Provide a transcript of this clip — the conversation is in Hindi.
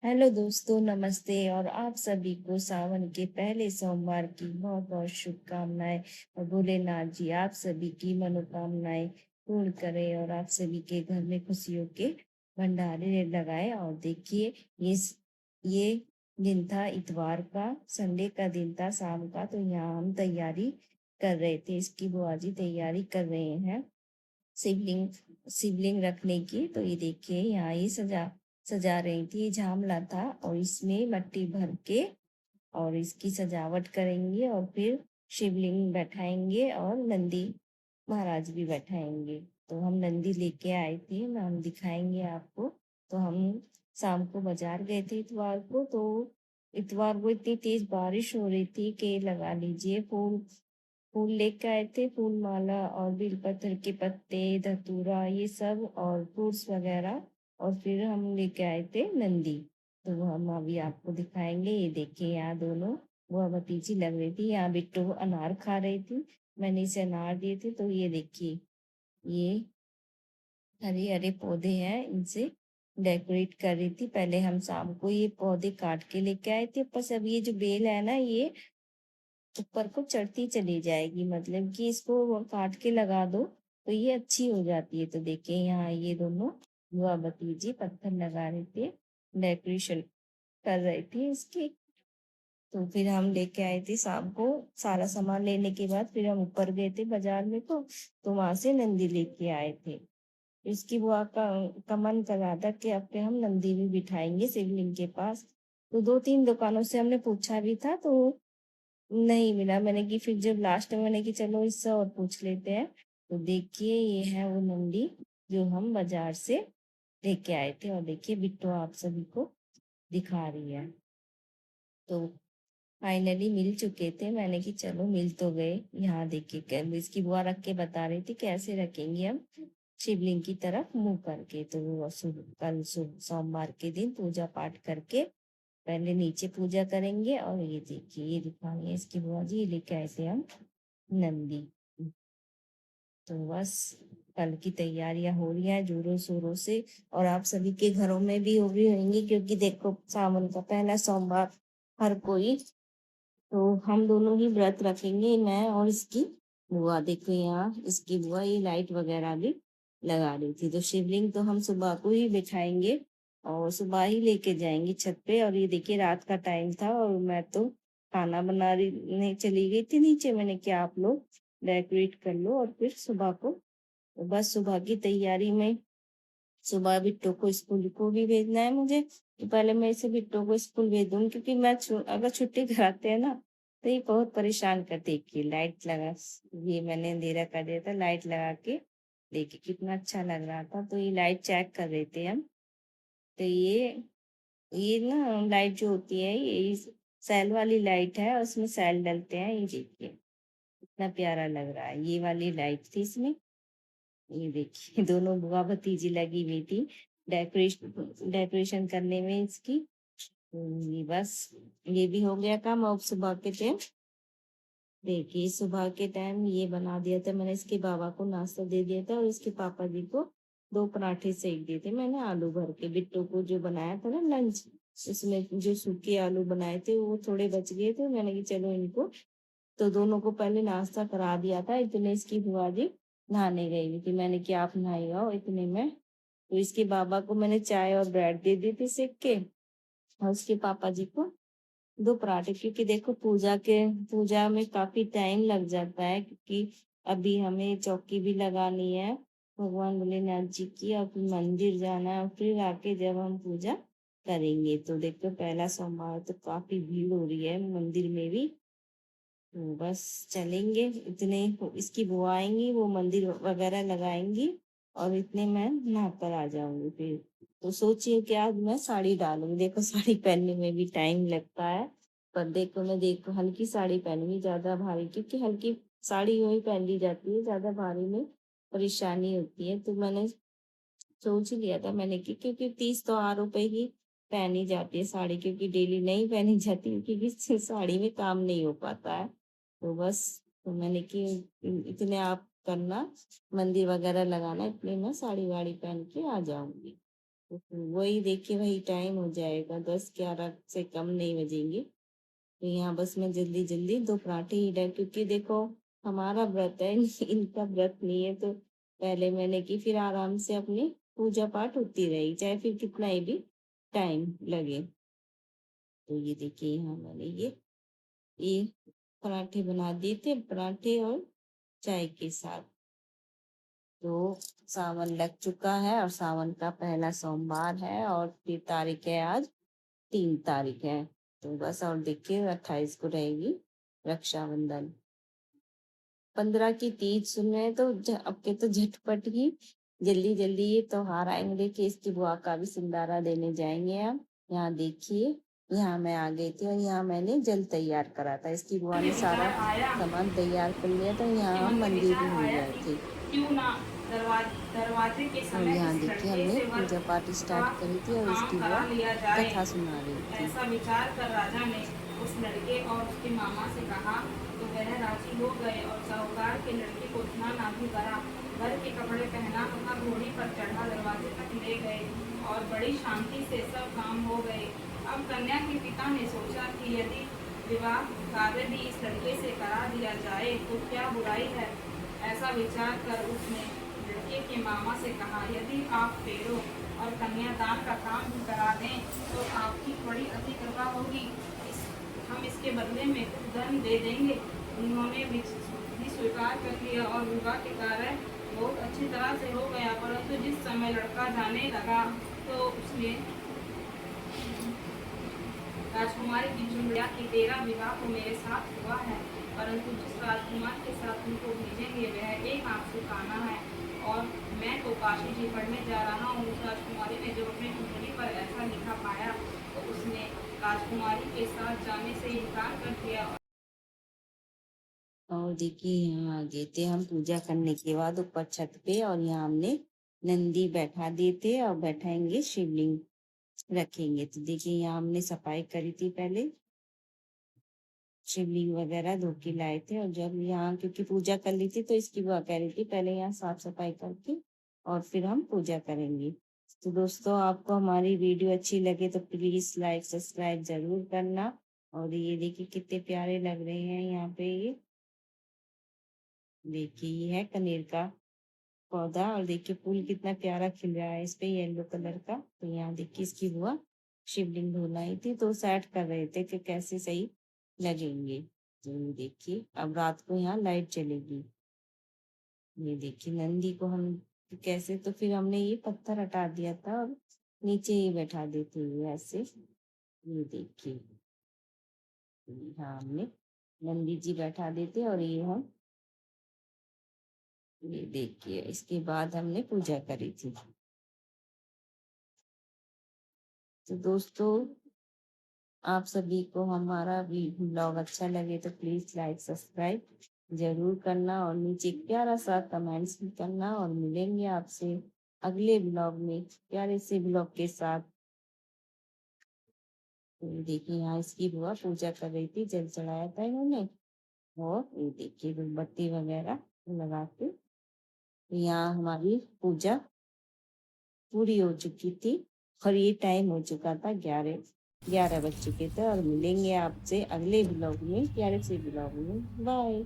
हेलो दोस्तों, नमस्ते। और आप सभी को सावन के पहले सोमवार की बहुत बहुत शुभकामनाएं। और भोलेनाथ जी आप सभी की मनोकामनाएं पूर्ण करें और आप सभी के घर में खुशियों के भंडारे लगाए। और देखिए, ये दिन था इतवार का, संडे का दिन था शाम का। तो यहाँ हम तैयारी कर रहे थे, इसकी बुआ जी तैयारी कर रहे हैं शिवलिंग शिवलिंग रखने की। तो ये देखिए, यहाँ ये सजा रही थी। ये झामला था और इसमें मट्टी भर के और इसकी सजावट करेंगे और फिर शिवलिंग बैठाएंगे और नंदी महाराज भी बैठाएंगे। तो हम नंदी लेके आए थे, मैं हम दिखाएंगे आपको। तो हम शाम को बाजार गए थे इतवार को। तो इतवार को इतनी तेज बारिश हो रही थी कि लगा लीजिए, फूल फूल लेके आए थे, फूल माला और बेलपत्र के पत्ते, धतूरा, ये सब और फ्रूट्स वगैरह। और फिर हम लेके आए थे नंदी। तो वो हम अभी आपको दिखाएंगे। ये देखिए, यहाँ दोनों वो भतीजी लग रही थी। यहाँ बिट्टू अनार खा रही थी, मैंने इसे अनार दिए थे। तो ये देखिए, ये हरे हरे पौधे हैं, इनसे डेकोरेट कर रही थी। पहले हम शाम को ये पौधे काट के लेके आए थे ऊपर से। अब ये जो बेल है ना, ये ऊपर को चढ़ती चली जाएगी, मतलब कि इसको काट के लगा दो तो ये अच्छी हो जाती है। तो देखिए, यहाँ ये दोनों बुआ भतीजी पत्थर लगा रहे थे, डेकोरेशन कर रहे थे इसकी। तो फिर हम लेके आए थे शाम को। सारा सामान लेने के बाद फिर हम ऊपर गए थे बाजार में। तो वहां से नंदी लेके आए थे। इसकी बुआ का मन कर रहा था कि अब के हम नंदी भी बिठाएंगे शिवलिंग के पास। तो दो तीन दुकानों से हमने पूछा भी था, तो नहीं मिला। मैंने कि फिर जब लास्ट में मैंने कि चलो इससे और पूछ लेते हैं। तो देखिए, ये है वो नंदी जो हम बाजार से लेके आए थे। और देखिए, बिट्टू आप सभी को दिखा रही है। तो फाइनली मिल चुके थे, मैंने कि चलो मिल तो गए। यहाँ देखिए, इसकी बुआ रख के बता रही थी कैसे रखेंगे हम शिवलिंग की तरफ मुंह करके। तो वो कल सोमवार के दिन पूजा पाठ करके पहले नीचे पूजा करेंगे। और ये देखिए, ये दिखाएंगे इसकी बुआ जी, ये लेके आए थे हम नंदी। तो बस कल की तैयारियां हो रही हैं जोरों शोरों से। और आप सभी के घरों में भी हो रही होंगी, क्योंकि देखो सावन का पहला सोमवार हर कोई। तो हम दोनों ही व्रत रखेंगे, मैं और इसकी बुआ। देखो, यहाँ इसकी बुआ ये लाइट वगैरह भी लगा रही थी। तो शिवलिंग तो हम सुबह को ही बिठाएंगे और सुबह ही लेके जाएंगे छत पे। और ये देखिए, रात का टाइम था और मैं तो खाना बना रही नहीं चली गई थी नीचे। मैंने क्या, आप लोग डेकोरेट कर लो और फिर सुबह को। तो बस सुबह की तैयारी में, सुबह बिट्टो को स्कूल को भी भेजना है मुझे। तो पहले मैं इसे बिट्टो को स्कूल भेज दूंगी, क्योंकि मैं अगर छुट्टी कराते हैं ना तो ये बहुत परेशान करते हैं। कि लाइट लगा, ये मैंने अंधेरा कर दिया था, लाइट लगा के देखिए कितना अच्छा लग रहा था। तो ये लाइट चेक कर रहे थे हम। तो ये ना लाइट जो होती है, ये सेल वाली लाइट है और उसमें सेल डलते हैं। ये देखिए कितना प्यारा लग रहा है, ये वाली लाइट थी इसमें। ये देखिए दोनों बुआ भतीजी लगी हुई थी डेकोरेशन करने में इसकी। ये बस, ये भी हो गया काम। अब सुबह के टाइम देखिए, सुबह के टाइम ये बना दिया था मैंने, इसके बाबा को नाश्ता दे दिया था और इसके पापा जी को दो पराठे सेक दिए थे मैंने आलू भर के। बिट्टू को जो बनाया था ना लंच, उसमें जो सूखे आलू बनाए थे वो थोड़े बच गए थे। मैंने कि चलो इनको, तो दोनों को पहले नाश्ता करा दिया था। इतने इसकी बुआ जी नहाने गई हुई थी, मैंने कि आप नहाई आओ इतने में। तो इसके बाबा को मैंने चाय और ब्रेड दे दी थी सेक के, और उसके पापा जी को दो पराठे। क्योंकि देखो, पूजा में काफी टाइम लग जाता है, क्योंकि अभी हमें चौकी भी लगानी है भगवान भोलेनाथ जी की, और फिर मंदिर जाना है, और फिर आके जब हम पूजा करेंगे। तो देखो, पहला सोमवार तो काफी भीड़ हो रही है मंदिर में भी। तो बस चलेंगे इतने। इसकी बुआ आएंगी, वो मंदिर वगैरह लगाएंगी और इतने मैं नहाकर आ जाऊंगी फिर। तो सोचिए कि आज मैं साड़ी डालूंगी। देखो, साड़ी पहनने में भी टाइम लगता है। पर देखो, मैं देखो हल्की साड़ी पहनूंगी, ज्यादा भारी, क्योंकि हल्की साड़ी यूं ही पहन ली जाती है, ज्यादा भारी में परेशानी होती है। तो मैंने सोच ही लिया था मैंने कि, क्योंकि 30 त्योहारों पे ही पहनी जाती है साड़ी, क्योंकि डेली नहीं पहनी जाती, क्योंकि साड़ी में काम नहीं हो पाता है। तो बस, तो मैंने कि इतने आप करना, मंदिर वगैरह लगाना, इतने मैं साड़ी वाड़ी पहन के आ जाऊंगी। तो फिर वही देखिए वही टाइम हो जाएगा, 10-11 से कम नहीं बजेंगे। तो यहाँ बस मैं जल्दी जल्दी 2 पराठे ही डाल, क्योंकि देखो हमारा व्रत है इनका व्रत नहीं है, तो पहले मैंने की, फिर आराम से अपनी पूजा पाठ होती रही, चाहे फिर कितना ही भी टाइम लगे। तो ये देखिए यहाँ मैंने ये पराठे बना दिए थे, पराठे और चाय के साथ। तो सावन लग चुका है और सावन का पहला सोमवार है, और फिर तारीख है आज 3 तारीख है। तो बस और देखिए 28 को रहेगी रक्षाबंधन। 15 की तीज सुन रहे हैं तो अब के तो झटपट ही जल्दी जल्दी ये त्योहार आएंगे। देखिए इसकी बुआ का भी सिंदारा देने जाएंगे हम। यहाँ देखिए यहाँ मैं आ गई थी और यहाँ मैंने जल तैयार करा था, इसकी बुआ ने सारा सामान तैयार कर लिया था। यहाँ हम मंदिर भी मिल गए थे। क्यों ना दरवाजे के और समय यहाँ इस देखिए लड़के हमने से पूजा पाठ का स्टार्ट करी थी और काम इसकी करा बुआ लिया जाए। कथा सुना रही थी। ऐसा विचार कर राजा ने उस लड़के और उसके मामा से कहा, तो वह राजी हो गए और साहूकार के लड़के को स्नान आदि करा, घर के कपड़े पहना तथा घोड़ी पर चढ़ा दरवाजे तक ले गए और बड़ी शांति से सब काम हो गए। अब कन्या के पिता ने सोचा कि यदि विवाह कार्य भी इस लड़के से करा दिया जाए तो क्या बुराई है। ऐसा विचार कर उसने लड़के के मामा से कहा, यदि आप फेरों और कन्यादान का काम भी करा दें तो आपकी बड़ी अति कृपा होगी। हम इसके बदले में कुछ धन दे देंगे। उन्होंने भी स्वीकार कर लिया और विवाह के कार्य बहुत अच्छी तरह से हो गया। परंतु जिस समय लड़का जाने लगा तो उसने राजकुमारी की चुनरिया की तेरा विवाह तो मेरे साथ हुआ है, परंतु जिस राजकुमार के साथ तुमको भेजेंगे वह एक आंसू काना है, और मैं तो काशी जी पढ़ने जा रहा हूँ। उस राजकुमारी ने जब अपनी चुनरी पर ऐसा लिखा पाया तो उसने राजकुमारी के साथ जाने से इनकार कर दिया। और देखिए यहाँ आ गए थे हम पूजा करने के बाद ऊपर छत पे, और यहाँ हमने नंदी बैठा दिए थे और बैठाएंगे शिवलिंग रखेंगे। तो देखिए यहाँ हमने सफाई करी थी, पहले शिवलिंग वगैरह धो के लाए थे, और जब यहाँ क्योंकि पूजा कर ली थी तो इसकी बुआ कह रही थी पहले यहाँ साफ सफाई करके और फिर हम पूजा करेंगे। तो दोस्तों आपको हमारी वीडियो अच्छी लगे तो प्लीज लाइक सब्सक्राइब जरूर करना। और ये देखिए कितने प्यारे लग रहे हैं यहाँ पे। ये देखिए ये है कनेर का पौधा, और देखिए फूल कितना प्यारा खिल रहा है इस पे येलो कलर का। तो यहाँ देखिए इसकी बुआ शिवलिंग धुलाई थी तो सेट कर रहे थे कि कैसे सही लगेंगे। तो ये देखिए अब रात को यहाँ लाइट चलेगी। ये देखिए नंदी को हम कैसे, तो फिर हमने ये पत्थर हटा दिया था और नीचे ही बैठा देते हैं ऐसे। ये देखिए यहाँ हमने नंदी जी बैठा देते और ये हम, ये देखिए इसके बाद हमने पूजा करी थी। तो दोस्तों आप सभी को हमारा ब्लॉग अच्छा लगे तो प्लीज लाइक सब्सक्राइब जरूर करना और नीचे एक प्यारा सा कमेंट्स भी करना, और मिलेंगे आपसे अगले ब्लॉग में प्यारे से ब्लॉग के साथ। तो देखिए यहाँ इसकी बुआ पूजा कर रही थी, जल चढ़ाया था इन्होंने, और ये देखिए मोमबत्ती वगैरह लगा के। तो यहाँ हमारी पूजा पूरी हो चुकी थी और ये टाइम हो चुका था 11 बज चुके थे। और मिलेंगे आपसे अगले ब्लॉग में, प्यारे से ब्लॉग में। बाय।